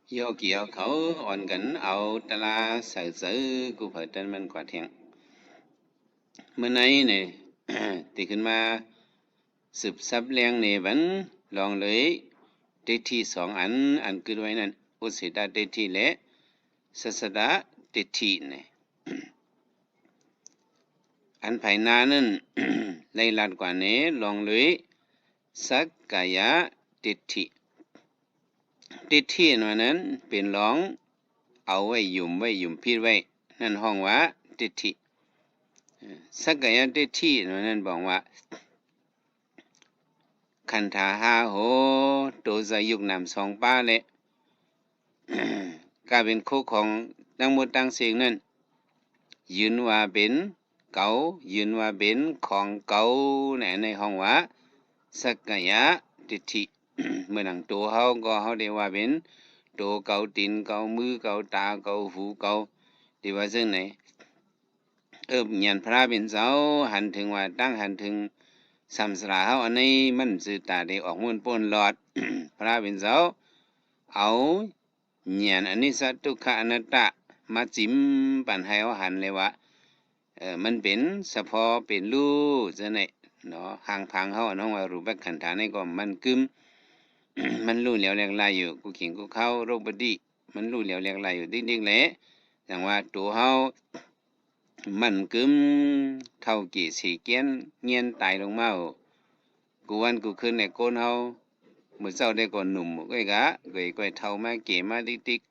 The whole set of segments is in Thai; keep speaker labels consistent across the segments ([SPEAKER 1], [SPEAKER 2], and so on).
[SPEAKER 1] Yo kiểu khẩu on gần ảo ta la sở sử của phải tên mình quả thiện. มื่อไหร่เนี่ย ตีขึ้นมาสืบซับเลี้ยงเนี่ยวันลองเลยได้ที่สองอันคือไว้นั่นอุสิดาได้ที่และศาสดาได้ที่เนี่ยอันภายหน้านั้น ในลัดกว่านี้ลองเลยสักกายะได้ที่นั้นเป็นลองเอาไว้ยุ่มพิดไว้นั่นห้องว่าได้ที่สักกายะได้ที่นั้นบอกว่าคันธาหาโหตัวจะยุกนำสองป้าเลย กลายเป็นคู่ของทั้งหมดทั้งสิ่งนั้นยืนว่าเป็นเก่ายืนว่าเป็นของเก่าในห้องว่าสักกายะทิฏฐิ เมื่อหนังตัวเขาก็เขาได้ว่าเป็นตัวเก่าตีนเก่ามือเก่าตาเก่าหูเก่าที่ว่าซึ่งไหนยันพระเป็นเจ้าหันถึงว่าตั้งหันถึงสัมสราเขาอันนี้มันสื่อตาได้ออกมุ่นป้นหลอด พระเป็นเจ้าเอาญาณอนิจจทุกขอนัตตามาจิ้มปันให้เขาหันเลยว่ามันเป็นเฉพาะเป็นรูจะไหนเนาะห่างพังเขาน้องว่ารูปขันธานี่ก็มันกึม มันรู้เหลียวแหลกลายอยู่กูขิงกูเข้าโรคบดีมันรู้เหลียวแหลกลายอยู่ดิ้งๆแหละอย่างว่าตัวเขามันกึมเท่ากี่สี่เกี้ยนเงียนตายลงมากูวันกูคืนในโกนเขาเมื่อเช้าได้ก่อนหนุ่มก็กะก็เท่ามาเก๋มาติ๊ก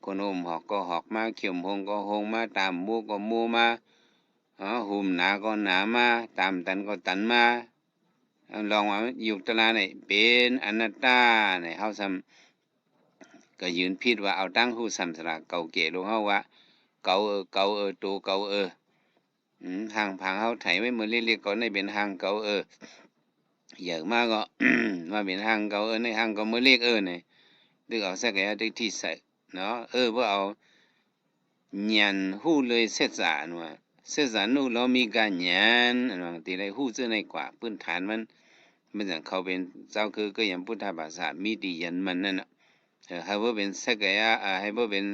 [SPEAKER 1] คนอมหอกก็หอกมาเขียมหงก็หงมาตามมูก็มูมาหุ่มหนาก็หนามาตามตันก็ตันมาลองว่าอยู่ตลาดนี่เป็นอนัตตาเนี่ยเฮาซ้ำก็ยืนพิดว่าเอาตั้งหู้ซ้ำสระเก่าเก๋ลงเฮาว่าเก่าตัวเก่าห่างพังเฮาไถไว้มือเรียกๆก็ในเป็นห่างเก่าเยอะมากก็ มาเป็นห่างเก่าในห่างก็มือเรียกเนี่ยดึกเอาสักแก่ได้ที่ใส่เนาะบ่เอาญันหู้เลยเสร็จสารว่าเสร็จสารนู่เรามีการญันตีไรหู้เจอในกว่าพื้นฐานมันอย่างเขาเป็นเจ้าคือก็ยังพุทธภาษามีดียันมันนั่นน่ะให้บ่เป็นสักแก่ให้บ่เป็น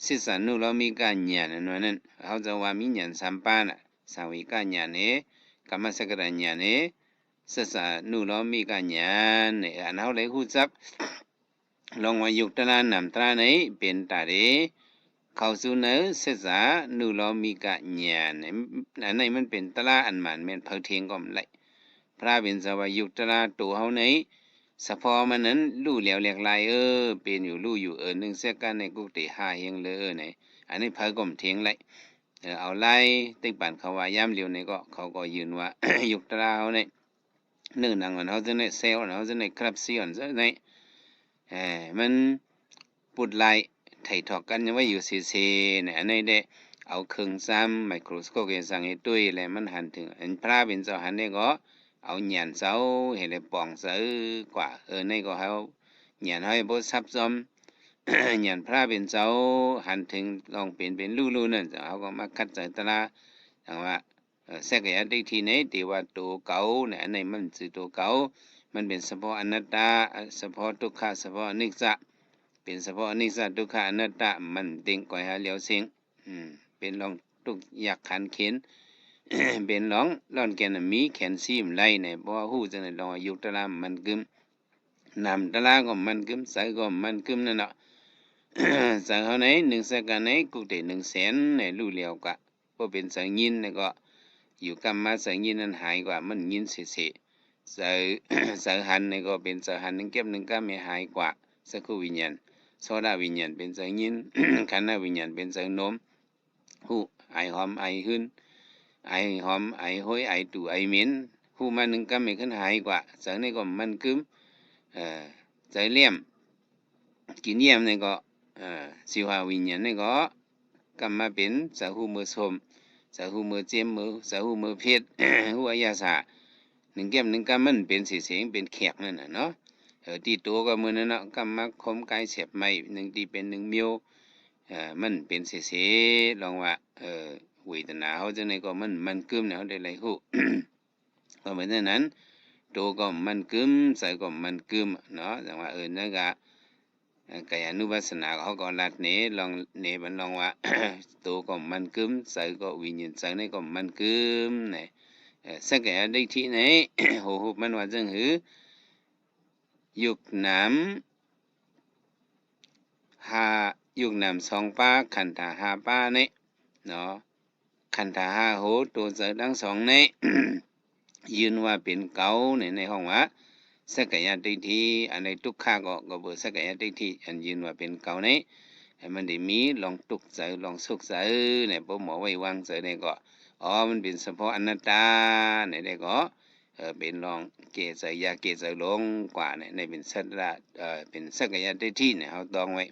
[SPEAKER 1] เสร็จสารนู่เรามีการญันนั่นเขาจะว่ามีญันสัมปาน่ะสาวิกาญันกรรมสกตญันเสร็จสารนู่เรามีการญันอันเขาเลยหู้จับลองว่ายุคตะลานำตราไหนเป็นตาเดเข้าสู่เนื้อเสษานูเรามีกะญาณอันไหนมันเป็นตะลาอันมันแม่นเผาเทียงก็ไหลพระเป็นสวายุคตะลาตัวเฮาไหนสะพอมันนั้นรู้แล้วแหลกลายเป็นอยู่รู้อยู่นึงเสียกันในกุฏิหาเฮงเลยไหนอันนี้เผาก็เทียงไหลเอาไล่ติ๊กปันเขาว่ายามเหลียวนี่ก็เขาก็ยืนว่า ยุคตะลาเฮานี่นึ่งนางมันเฮาจะได้เซลเฮาจะได้ครับซีออนจะได้มันปุดไลไถ่ถอกกันยังไว้อยู่เซเนี่ยอันนี้ได้เอาเครื่องซ้ำไมโครสโคปเสั่งให้ตุ้ยแล้วมันหันถึงอันพระเป็นเจ้าหันได้ก็เอาหยานเสาเห็นเลยป่องเสือกว่านี่ก็เขาหยานให้บ่ซับซ้อม หยานพระเป็นเจ้าหันถึงลองเป็นลู่นั่นเขาก็มาคัดใส่ตาอย่างว่าเสกยะได้ทีไหนที่ว่าตัวเก่าเนี่ยอันนี้มันคือตัวเก่ามันเป็นเฉพาะอนัตตาเฉพาะทุกขะเฉพาะอนิจจ์เป็นเฉพาะอนิจจ์ทุกขะอนัตตามันติงก่อยหาเหลียวเสียงเป็นลองทุกอยากขันเข็น เป็นลองล่อนแกนมีแขนซีมไล่เนี่ยเพราะว่าหู้จังได๋ลองอายุตะลามันกึมนำตะลาก็มันกึมใส่ก็มันกึมนั่นเนาะ สังเฮาไหน1สักกันไหนกุฏิ100,000เนี่ยรู้แล้วก็บ่เป็นสังยินเนี่ยก็อยู่กรรมมาสังยินนั้นหายกว่ามันยินเสๆ สังหันนี่ก็เป็นสังหัน1เก็บ1กรรมไม่หายกว่าสักขวิญญาณโสดาวิญญาณเป็นสังยิน ขันธ์วิญญาณเป็นสังโนมฮู้ไอหอมไอหืนไอหอมไอห้อยไอตู่ไอเหม็นฮู้มา1กรรมไม่ขึ้นหายกว่าสังนี่ก็มันกึมใจเลี่ยมกินเยี่ยมนี่ก็สิวหาวิญญาณนี่ก็กรรมมาเป็นสาหูมือสมสาหูมือเจียมมือสาหูมือเพชร หัวยาสา1เก็บ1กรรมมันเป็นสีเสียงเป็นแขกนั่นน่ะเนาะที่ตัวก็มือนั่นเนาะกรรมมาคมกายเสียบไม้1ที่เป็น1มิวมันเป็นเสๆลองว่าเวทนาเฮาจังได๋ก็มันกึมเนี่ยเฮาได้ไหลฮู้ เพราะเหมือนนั้นตัวก็มันกึมใส่ก็มันกึมเนาะจังว่านั่นก็ กายานุปัสสนาเขาก็ลัดเนลองเนบันลองว่า ตัวก็มันกึมใจก็วิญญาณใจนี่ก็มันกึมเนี่ยสักกายดิฏฐิเนี่ย โหมันว่าจังหือยุกน้ำหายุกน้ำสองป้าขันธาห้าป้าเนี่ยเนาะขันธาห้าโหตัวใจทั้งสองเนี่ย ยืนว่าเป็นเก่าในห้องว่าสักกายดิฏฐิอันในทุกข้าก็เบอสักกายดิฏฐิอันยืนว่าเป็นเก่าเนี่ยให้มันได้มีลองตุกใจลองสุขใจเนี่ยพวกหมอไว้วางใจเนี่ยก็มันเป็นเฉพาะอนัตตาเนี่ยก็เป็นลองเกใจยาเกใจลงกว่าเนี่ยในเป็นสัตระเป็นสักกายดิฏฐิเนี่ยเขาต้องไว้